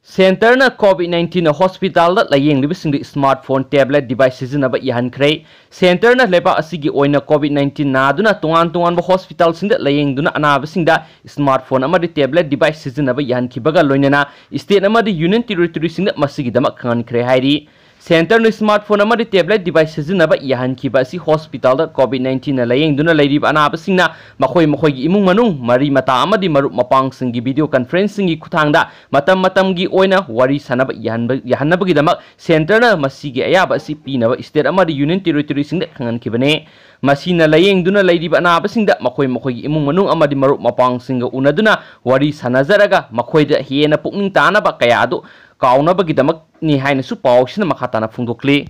Centerna COVID-19 hospital da layeng libising di smartphone tablet device sizinaba yahan kray. Centerna leba asigi oina COVID-19 na duna tungan ba hospital sing da layeng duna anabasing da smartphone amadi tablet device sizinaba yahan kibaga loinana state amadi union territory sing da masigi dama kangan kray hairi. Center no smartphone amadi tablet device sizinaba yahan kiba si hospital da COVID-19 na layeng duna layrib anabasing na makoy gi imung manung mari mata amadi marup mapang singi video conferencing gi kuthang da matam gi oina wari sanaba yahanabagi damak center na masigi ayaba si pinaba state amadi union territory sing da kangan kibane masina layeng duna layrib anabasing da makoy gi imung manung amadi marup mapang singa unaduna wari sanazaraga makoy da hiena pukning tanaba kaya adu kauna bagi damak ni haina su paw sina makhatana phungdokli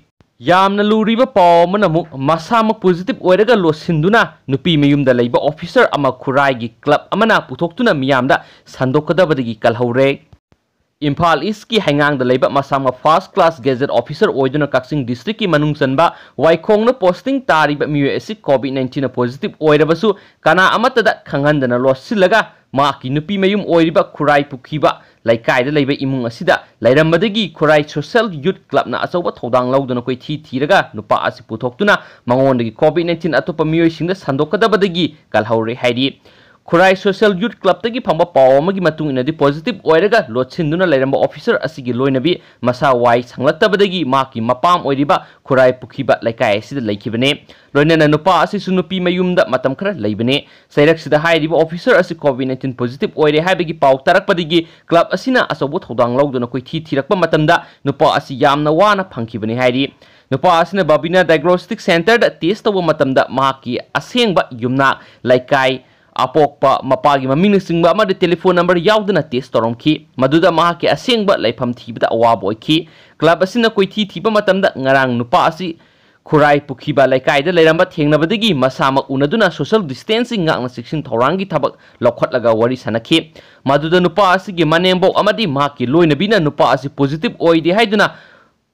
yamna luriba paw manamu masama positive oiraga losinduna nupi mayumda leiba officer ama khurai gi club amana puthoktuna miyamda sandokadabadagi kalhaure Imphal East ki hangang da leiba masama first class gazette officer oiduna Kaksing district ki manung sanba waikhongna posting tariba miyo COVID-19 na positive oirabasu kana amata da khanghandana losilaga ma ki nupi mayum oiriba khurai pukhiba laikai da leiba imung asida lairammadagi khurai social youth club na asoba thodang lauduna koi thiraga nupa asi puthoktuna mangondagi COVID-19 atopa miyo singda sandokadabadagi kalhaure haidi Khurai social youth club tagi phangba paw amagi matung inadi positive oiraga lotsinduna lairamba officer asigi loinabi masa wai sanglattabadagi maki mapam oiriba khurai pukhiba laikai asida laikibane loinana nupa asi sunupi mayumda matam khara leibane sairak sida hairiba officer asi COVID-19 positive oire haibagi paw tarakpadigi club asina asobo thodang lauduna koi thirakpa matamda nupa asi yamna wana phangkibane hairi nupa asina babina diagnostic center da test tawa matamda maki asengba yumna laikai apokpa mapagi maming singba amadi telephone number yauduna test toromki maduda mahaki asengba laifam thibada awabo ki club asina koi thiba matamda ngarang nupa asi khurai pukhiba laikai da lairamba thengnabadagi masama unaduna social distancing ngakna section thorangi thabak lokhatlaga wari sanaki maduda nupa asi gi manembo amadi mahaki loinabina nupa asi positive oidi haiduna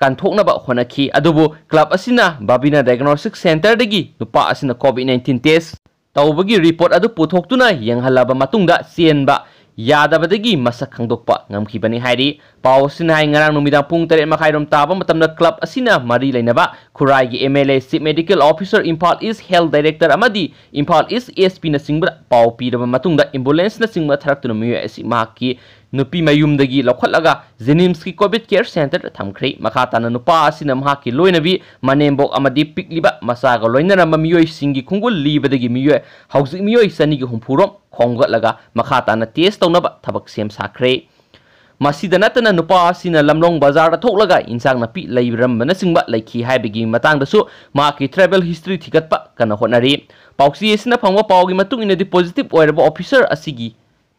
kanthoknaba honaki adubu club asina babina diagnostic center dagi nupa asina COVID-19 test Taubagi report adu puthokuna yenghalaba matungda sienba yadabadagi masak khangdokpa ngamkhibani hairi pawsina hai ngarang numidang pung 3 makhairom taba matamna club asina mari lainaba khurai gi MLA chief medical officer Imphal East health director amadi Imphal East SP na singba paw piraba matungda ambulance na singba tharaktuna miyo asi maki nupi mayumdagi lokhatlaga Jenims ki covid care center thamkhre makhatana nupa asina mahaki loinabi manembok amadi pikliba masaga loinaramba miyoi singi khungul libadagi miyo hausi miyoi sani gi humpurom khonggatlaga makhatana test tawnaba thabak sem sakhre masida natana nupa asina lamlong bazar da thoklaga insang napi leirambana singba laiki haibigi matangda su maki travel history thigatpa kana honari pauksi esina phangwa pawgi matung inadi positive oiraba officer asigi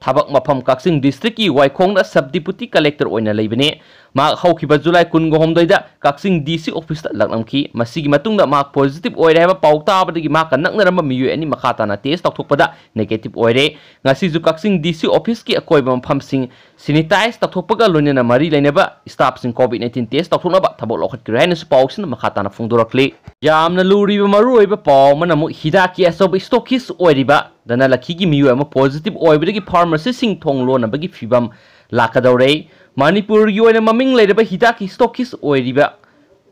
Thabak mafam Kaksing district ki waikhongna sub deputy collector oina leibane ma haukiba July 19 da Kaksing DC office ta laklamki masigi matungda ma positive oire haba pauta abadagi ma kanaknaramba miyu ani makhatana test takthokpada negative oire ngasi ju Kaksing DC office ki akoiba mafam sing sanitize takthokpaga loinena mari lainaba staff sing COVID-19 test takthoknaba thabok lokhat kiraina su pausin makhatana phungdorakli yamna luriba maru oiba paw manamu hidaki asob stockist oiriba dana lakhigi miyu ama positive oibadagi pharmacy sing thonglo nabagi fibam lakadore Manipur gi oina maming leiraba hidaki stockist oiriba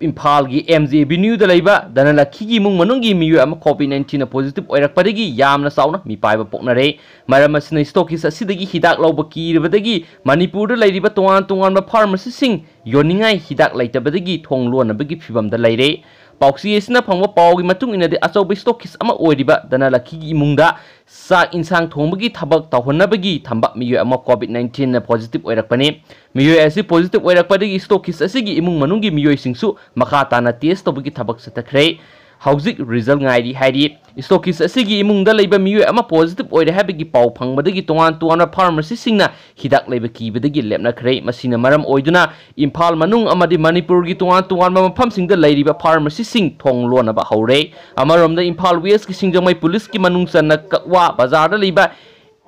Imphal gi MJ Avenue da leiba dana lakhigi mung manungi miyu ama COVID-19 na positive oirakpadagi yamna sauna mi paiba poknare maramasina stockist asidagi hidak lawba kiribadagi Manipur da leiriba tongan ba pharmacy sing yoningai hidak leitabadagi thonglo nabagi fibam da leire Pauksi esina phangwa pawgi matung inadi asobi stockist ama oiriba dana lakhigi imungda sa insang thongbagi thabak tawhonabagi thamba miyo ama COVID-19 na positive oirakpani miyo asi positive oirakpadagi stockist asigi imung manungi miyo singsu makhatana test tobagi thabak satakre hauzik result ngairi hairi stockist asigi imungda leiba miyo ama positive oire habagi paw phangbadagi tongan pharmacy singna hidak leiba kibadagi lepna khre masina maram oiduna Imphal manung amadi Manipur gi tongan mafam singda leiriba pharmacy sing thonglona ba haure amaromda Imphal West ki singjamai police ki manung sanna kakwa bazar da leiba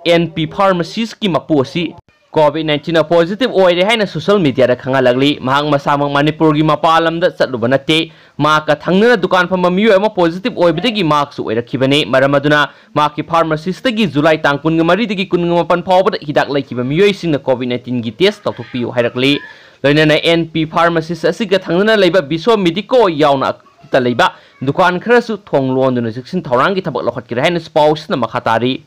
NP pharmacies ki maposi COVID-19 positive oire haina social media da khangalagli mahang masamang Manipur gi mapalam da chatluba nate ma ka thangnana dukan phama miyo ama positive oibidagi mark su oirakhibani maramaduna ma ki pharmacist gi July tang 13 dagi 18 phawbada hidak laikiba miyo singna COVID-19 gi test tawthokpiu hairakli loinana NP pharmacist asiga thangnana leiba Biso Medico yauna ta leiba dukan kharasu thonglonduna jiksin thawrangi thabak lokhatkira haina spouse na makhatari